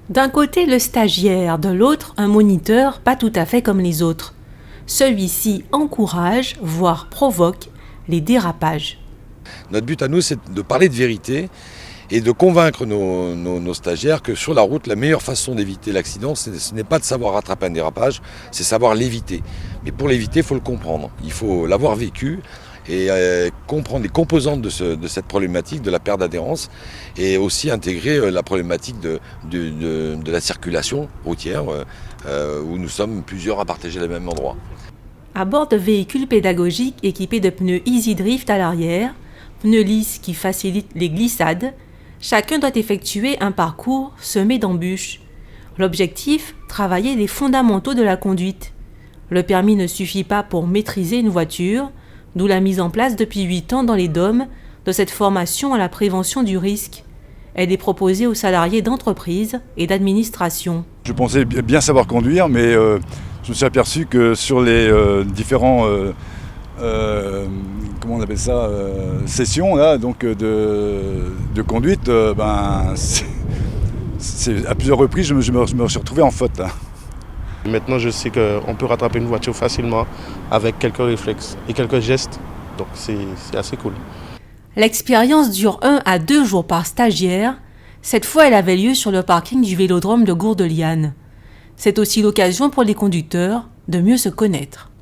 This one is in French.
D'un côté le stagiaire, de l'autre un moniteur pas tout à fait comme les autres. Celui-ci encourage, voire provoque, les dérapages. Notre but à nous, c'est de parler de vérité et de convaincre nos stagiaires que sur la route, la meilleure façon d'éviter l'accident, ce n'est pas de savoir rattraper un dérapage, c'est savoir l'éviter. Mais pour l'éviter, il faut le comprendre, il faut l'avoir vécu et comprendre les composantes de cette problématique, de la perte d'adhérence, et aussi intégrer la problématique de la circulation routière, où nous sommes plusieurs à partager le même endroit. À bord de véhicules pédagogiques équipés de pneus Easy Drift à l'arrière, pneus lisses qui facilitent les glissades, chacun doit effectuer un parcours semé d'embûches. L'objectif, travailler les fondamentaux de la conduite. Le permis ne suffit pas pour maîtriser une voiture, d'où la mise en place depuis 8 ans dans les DOM de cette formation à la prévention du risque. Elle est proposée aux salariés d'entreprise et d'administration. Je pensais bien savoir conduire, mais je me suis aperçu que sur les différents comment on appelle ça, sessions là, donc de conduite, c'est à plusieurs reprises je me suis retrouvé en faute là. Maintenant, je sais qu'on peut rattraper une voiture facilement avec quelques réflexes et quelques gestes. Donc, c'est assez cool. L'expérience dure 1 à 2 jours par stagiaire. Cette fois, elle avait lieu sur le parking du vélodrome de Gourdeliane. C'est aussi l'occasion pour les conducteurs de mieux se connaître.